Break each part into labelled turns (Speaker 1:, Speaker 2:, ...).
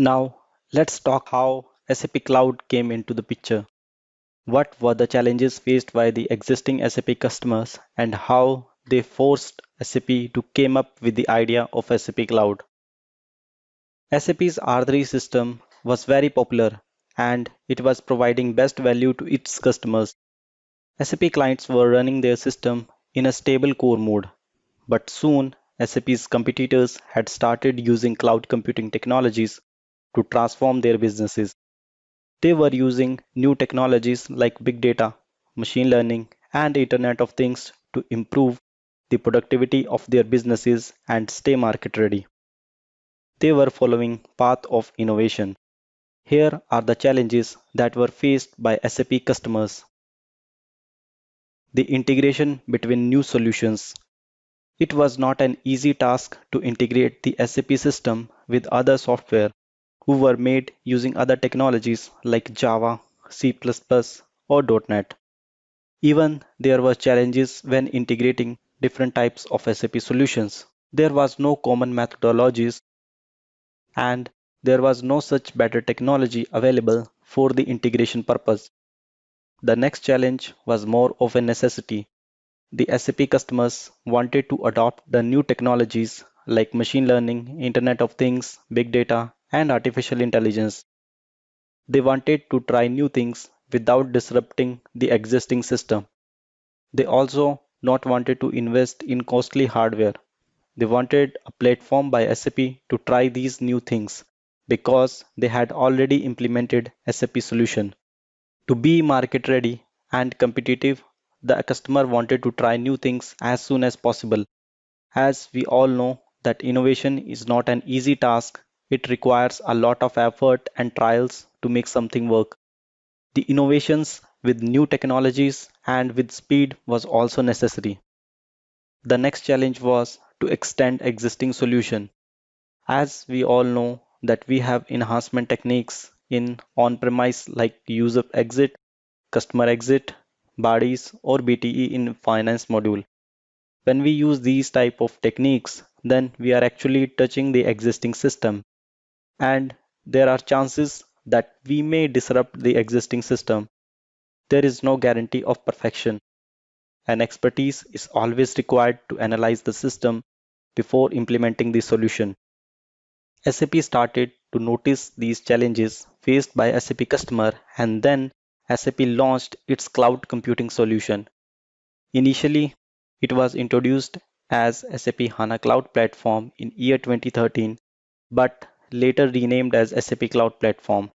Speaker 1: Now, let's talk how SAP Cloud came into the picture. What were the challenges faced by the existing SAP customers and how they forced SAP to came up with the idea of SAP Cloud. SAP's R3 system was very popular and it was providing best value to its customers. SAP clients were running their system in a stable core mode, but soon SAP's competitors had started using cloud computing technologies to transform their businesses. They were using new technologies like big data, machine learning, and Internet of Things to improve the productivity of their businesses and stay market ready. They were following path of innovation. Here are the challenges that were faced by SAP customers. The integration between new solutions. It was not an easy task to integrate the SAP system with other software who were made using other technologies like Java, C++, or .NET. Even there were challenges when integrating different types of SAP solutions. There was no common methodologies and there was no such better technology available for the integration purpose. The next challenge was more of a necessity. The SAP customers wanted to adopt the new technologies like machine learning, Internet of Things, big data, and artificial intelligence. They wanted to try new things without disrupting the existing system. They also not wanted to invest in costly hardware. They wanted a platform by SAP to try these new things because they had already implemented SAP solution. To be market ready and competitive, the customer wanted to try new things as soon as possible. As we all know that innovation is not an easy task, it requires a lot of effort and trials to make something work. The innovations with new technologies and with speed was also necessary. The next challenge was to extend existing solution. As we all know that we have enhancement techniques in on-premise like user exit, customer exit, bodies or BTE in finance module. When we use these type of techniques, then we are actually touching the existing system and there are chances that we may disrupt the existing system. There is no guarantee of perfection and expertise is always required to analyze the system before implementing the solution. SAP started to notice these challenges faced by SAP customer and then SAP launched its cloud computing solution. Initially, it was introduced as SAP HANA Cloud Platform in year 2013, but later renamed as SAP Cloud Platform.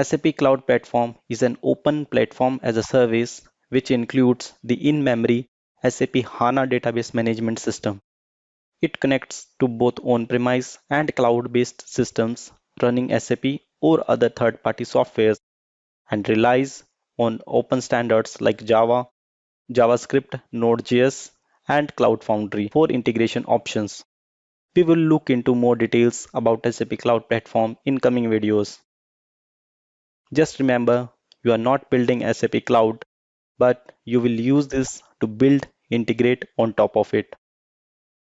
Speaker 1: SAP Cloud Platform is an open platform as a service which includes the in-memory SAP HANA database management system. It connects to both on-premise and cloud-based systems running SAP or other third-party softwares and relies on open standards like Java, JavaScript, Node.js, and Cloud Foundry for integration options. We will look into more details about SAP Cloud Platform in coming videos. Just remember, you are not building SAP Cloud, but you will use this to build, integrate on top of it.